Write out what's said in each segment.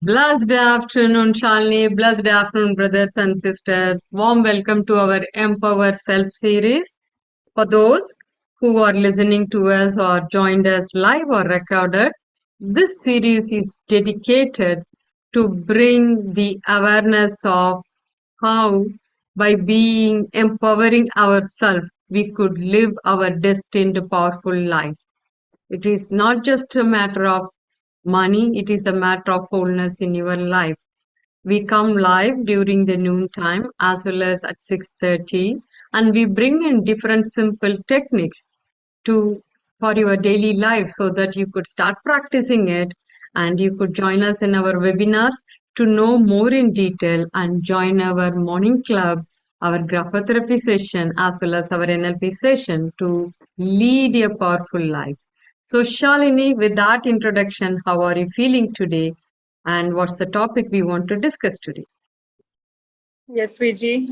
Blessed afternoon, Shalini. Blessed afternoon, brothers and sisters. Warm welcome to our Empower Self series. For those who are listening to us or joined us live or recorded, this series is dedicated to bring the awareness of how, by being empowering ourselves, we could live our destined powerful life. It is not just a matter of money, it is a matter of wholeness in your life. We come live during the noon time as well as at 6:30, and we bring in different simple techniques to for your daily life so that you could start practicing it, and you could join us in our webinars to know more in detail and join our morning club, our graphotherapy session as well as our NLP session to lead a powerful life. So Shalini, with that introduction, how are you feeling today? And what's the topic we want to discuss today? Yes, Viji,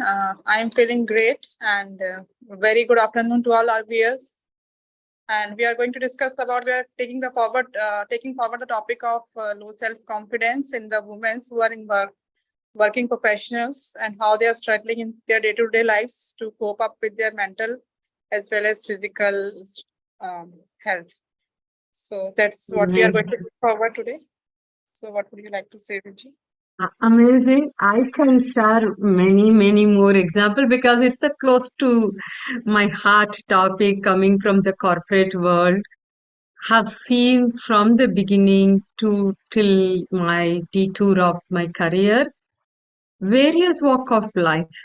I'm feeling great and very good afternoon to all our viewers. And we are going to discuss about we are taking forward the topic of low self-confidence in the women who are in working professionals and how they are struggling in their day-to-day lives to cope up with their mental as well as physical health. So that's what we are going to look forward today. So what would you like to say, Viji? Amazing. I can share many, many more examples because it's a close to my heart topic coming from the corporate world. Have seen from the beginning to till my detour of my career, various walk of life.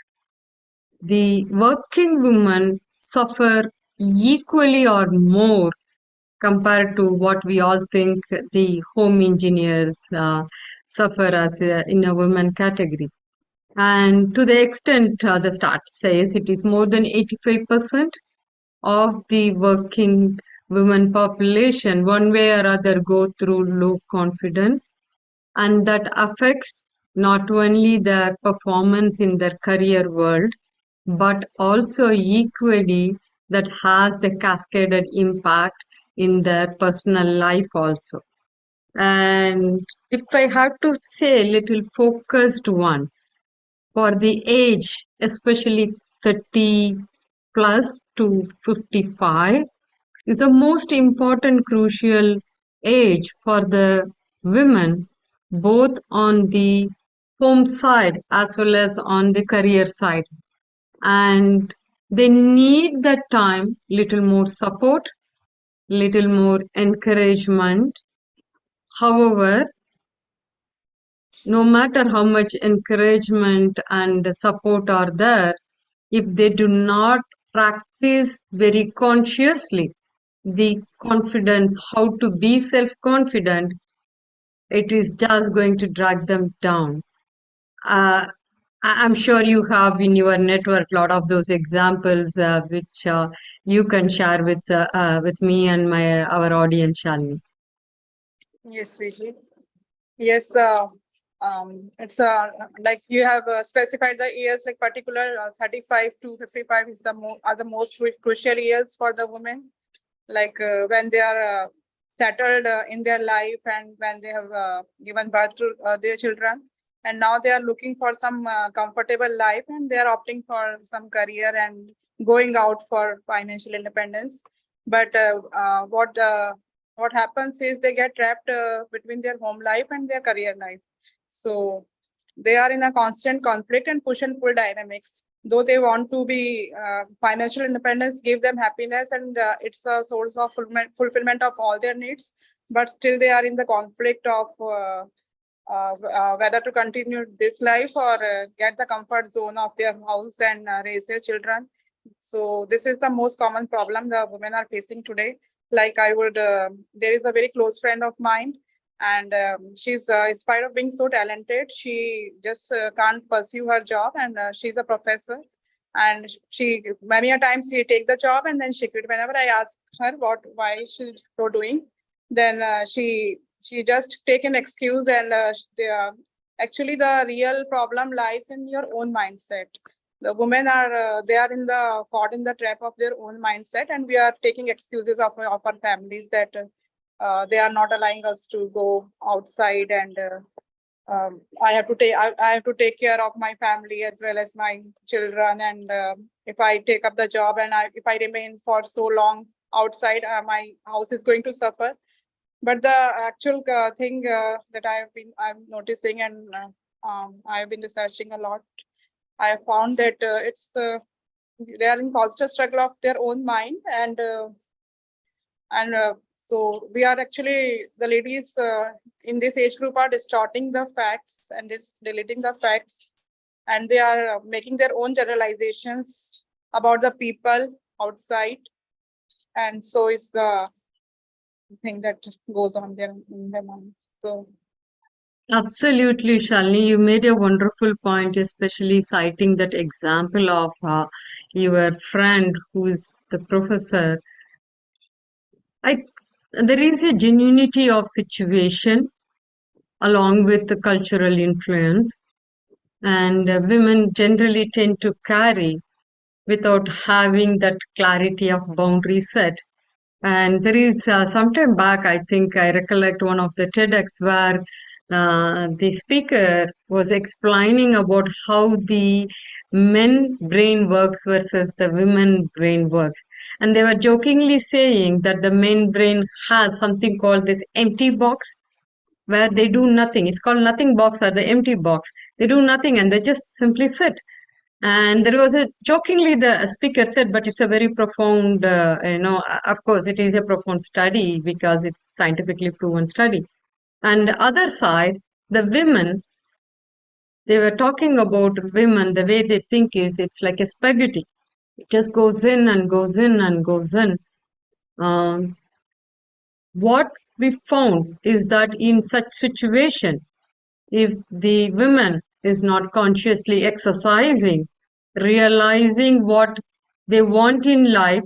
The working women suffer equally or more compared to what we all think the home engineers suffer as in a women category. And to the extent the stat says it is more than 85% of the working women population, one way or other, go through low confidence, and that affects not only their performance in their career world, but also equally that has the cascaded impact in their personal life also. And if I have to say a little focused one, for the age, especially 30 plus to 55, is the most important crucial age for the women, both on the home side as well as on the career side. And they need that time, little more support, little more encouragement. However, no matter how much encouragement and support are there, if they do not practice very consciously the confidence, how to be self-confident, it is just going to drag them down. I'm sure you have in your network a lot of those examples which you can share with me and my our audience, Shalini. Yes, Viji. Yes, it's like you have specified the years, like particular 35 to 55 is are the most crucial years for the women, like when they are settled in their life and when they have given birth to their children, and now they are looking for some comfortable life and they are opting for some career and going out for financial independence. But what happens is they get trapped between their home life and their career life. So they are in a constant conflict and push and pull dynamics. Though they want to be financial independence, give them happiness, and it's a source of fulfillment of all their needs, but still they are in the conflict of whether to continue this life or get the comfort zone of their house and raise their children. So this is the most common problem the women are facing today. Like there is a very close friend of mine, and she's in spite of being so talented, she just can't pursue her job, and she's a professor. And she many a times she take the job and then she quit. Whenever I ask her why she's so doing, then she just take an excuse, and actually the real problem lies in your own mindset. The women are they are in the caught in the trap of their own mindset, and we are taking excuses of our families that they are not allowing us to go outside and I have to I have to take care of my family as well as my children. And if I take up the job and if I remain for so long outside, my house is going to suffer. But the actual thing that I'm noticing, and I have been researching a lot. I have found that they are in constant struggle of their own mind, and so we are actually, the ladies in this age group are distorting the facts and it's deleting the facts, and they are making their own generalizations about the people outside, and so it's the thing that goes on there in their mind. So Absolutely, Shalini. You made a wonderful point, especially citing that example of your friend who is the professor. I There is a genuinity of situation along with the cultural influence, and women generally tend to carry without having that clarity of boundary set. And there is some time back, I think I recollect one of the TEDx where the speaker was explaining about how the men brain works versus the women brain works. And they were jokingly saying that the men brain has something called this empty box where they do nothing. It's called nothing box or the empty box. They do nothing and they just simply sit. And there was a jokingly the speaker said, but it's a very profound, of course, it is a profound study because it's scientifically proven study. And the other side, the women, they were talking about women, the way they think is it's like a spaghetti. It just goes in and goes in and goes in. Um, what we found is that in such situation, if the woman is not consciously exercising, realizing what they want in life,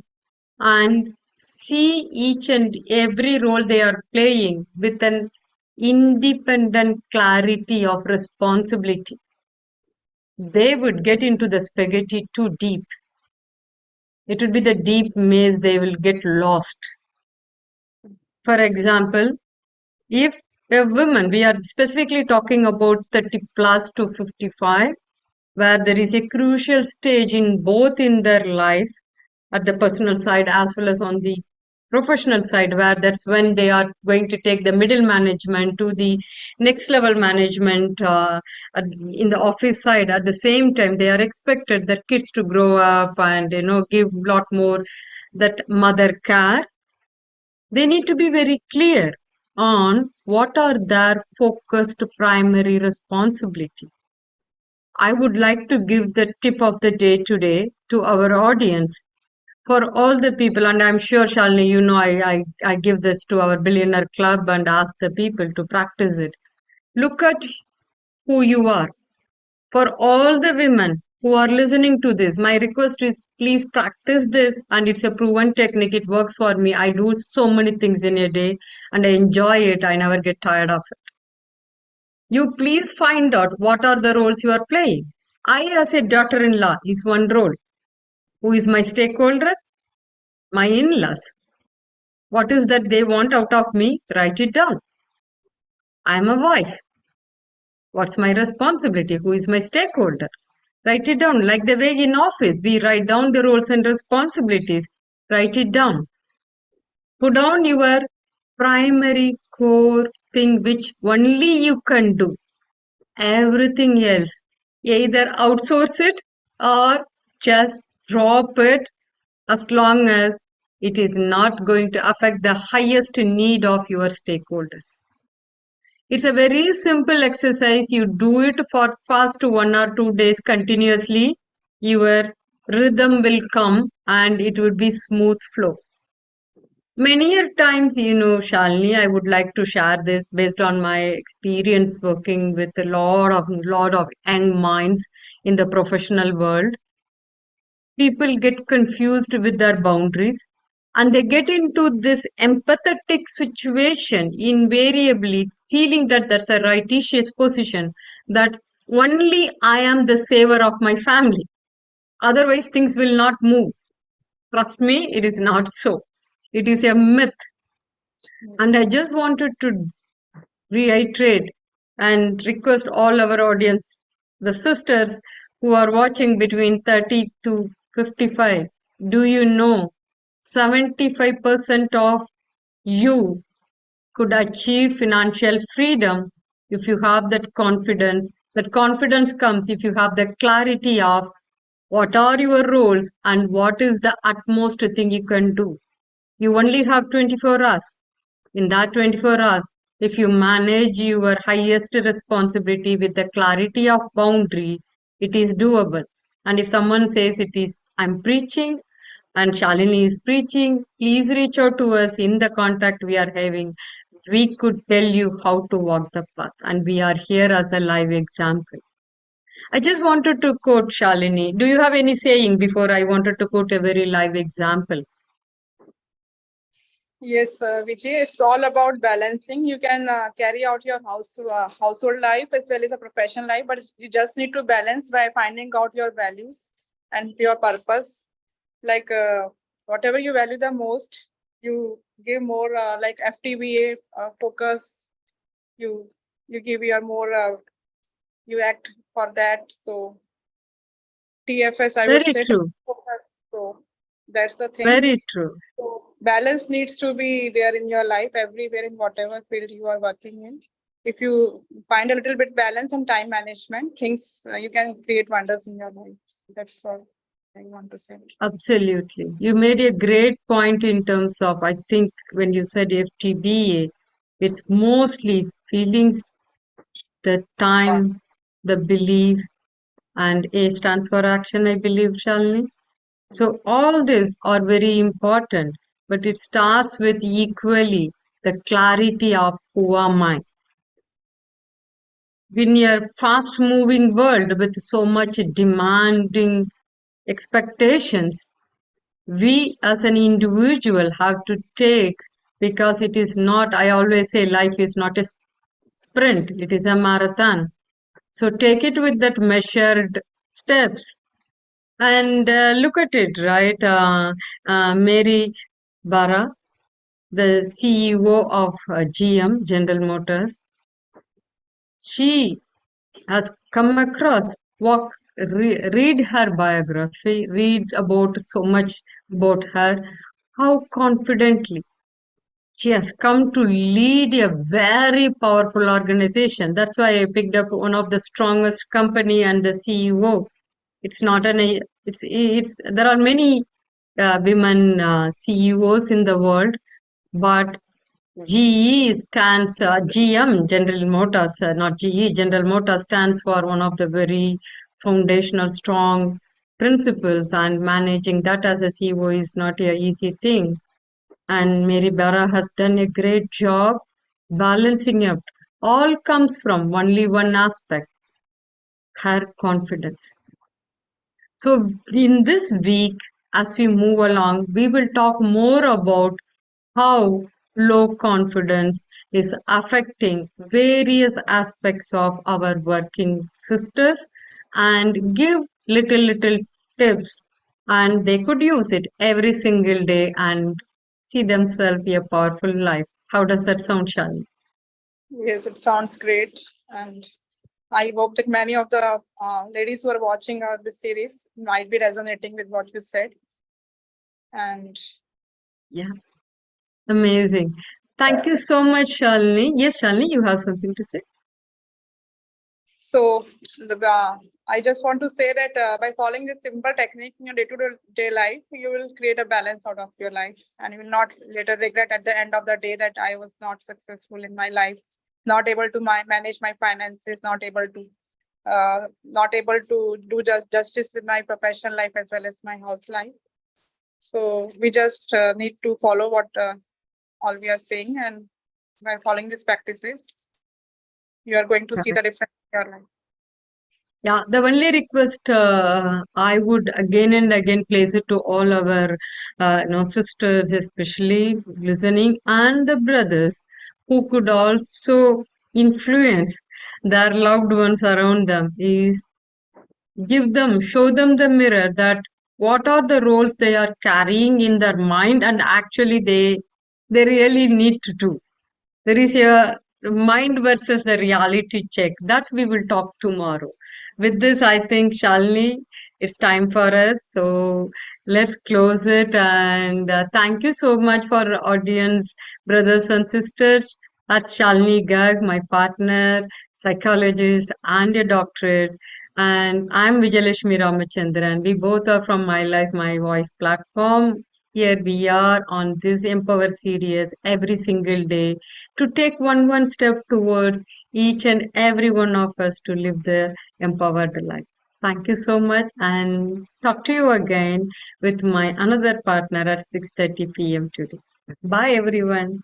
and see each and every role they are playing with an independent clarity of responsibility, they would get into the spaghetti too deep. It would be the deep maze, they will get lost. For example, if a woman, we are specifically talking about 30 plus to 55, where there is a crucial stage in both in their life at the personal side as well as on the professional side, where that's when they are going to take the middle management to the next level management in the office side. At the same time, they are expected their kids to grow up and give lot more that mother care. They need to be very clear on what are their focused primary responsibility. I would like to give the tip of the day today to our audience for all the people, and I'm sure, Shalini, I give this to our billionaire club and ask the people to practice it. Look at who you are. For all the women who are listening to this, my request is please practice this, and it's a proven technique. It works for me. I do so many things in a day and I enjoy it. I never get tired of it. You please find out what are the roles you are playing. I, as a daughter-in-law, is one role. Who is my stakeholder? My in-laws. What is that they want out of me? Write it down. I am a wife. What's my responsibility? Who is my stakeholder? Write it down. Like the way in office, we write down the roles and responsibilities. Write it down. Put down your primary core thing which only you can do. Everything else, either outsource it or just drop it as long as it is not going to affect the highest need of your stakeholders. It's a very simple exercise. You do it for first 1 or 2 days continuously. Your rhythm will come and it will be smooth flow. Many a times, Shalini, I would like to share this based on my experience working with a lot of young minds in the professional world. People get confused with their boundaries and they get into this empathetic situation, invariably feeling that that's a righteous position, that only I am the saver of my family. Otherwise, things will not move. Trust me, it is not so. It is a myth. And I just wanted to reiterate and request all our audience, the sisters who are watching between 30 to 55, do you know 75% of you could achieve financial freedom if you have that confidence. That confidence comes if you have the clarity of what are your roles and what is the utmost thing you can do. You only have 24 hours. In that 24 hours, if you manage your highest responsibility with the clarity of boundary, it is doable. And if someone says it is, I'm preaching and Shalini is preaching, please reach out to us in the contact we are having. We could tell you how to walk the path, and we are here as a live example. I just wanted to quote Shalini. Do you have any saying before I wanted to quote a very live example? Yes, Vijay, it's all about balancing. You can carry out your household life as well as a professional life, but you just need to balance by finding out your values and your purpose. Like whatever you value the most, you give more like FTBA focus. You give your more. You act for that. So TFS, I would Very say. true. So that's the thing. Very true. So balance needs to be there in your life everywhere in whatever field you are working in. If you find a little bit balance and time management, things you can create wonders in your life. That's all I want to say. Absolutely. You made a great point in terms of, I think, when you said FTBA, it's mostly feelings, the time, the belief, and A stands for action, I believe, Shalini. So all these are very important, but it starts with equally the clarity of who am I. In a fast moving world with so much demanding expectations, we as an individual have to take, because it is not, I always say life is not a sprint, it is a marathon. So take it with that measured steps and look at it, right? Mary Barra, the CEO of GM, General Motors, she has come across, read her biography, read about so much about her, how confidently she has come to lead a very powerful organization. That's why I picked up one of the strongest company and the CEO. It's not it's there are many women CEOs in the world, but GE stands, GM, General Motors, not GE, General Motors stands for one of the very foundational, strong principles, and managing that as a CEO is not a easy thing. And Mary Barra has done a great job balancing it. All comes from only one aspect, her confidence. So, in this week, as we move along, we will talk more about how low confidence is affecting various aspects of our working sisters and give little tips, and they could use it every single day and see themselves a powerful life. How does that sound, Shani? Yes, it sounds great. And I hope that many of the ladies who are watching this series might be resonating with what you said. And Yeah, amazing. Thank you so much, Shalini. Yes, Shalini, you have something to say? so I just want to say that by following this simple technique in your day-to-day life, you will create a balance out of your life, and you will not later regret at the end of the day that I was not successful in my life, not able to manage my finances, not able to do justice with my professional life as well as my house life. So we just need to follow what all we are saying, and by following these practices, you are going to see the difference in your life. Yeah, the only request I would again and again place it to all our sisters, especially listening, and the brothers who could also influence their loved ones around them, is show them the mirror that what are the roles they are carrying in their mind, and actually they really need to do. There is a mind versus a reality check that we will talk tomorrow. With this, I think, Shalini, it's time for us. So let's close it. And thank you so much for audience, brothers and sisters. That's Shalini Garg, my partner, psychologist, and a doctorate. And I'm Vijayalakshmi Ramachandran. We both are from My Life, My Voice platform. Here we are on this Empower series every single day to take one step towards each and every one of us to live the empowered life. Thank you so much and talk to you again with my another partner at 6:30 p.m. today. Bye everyone.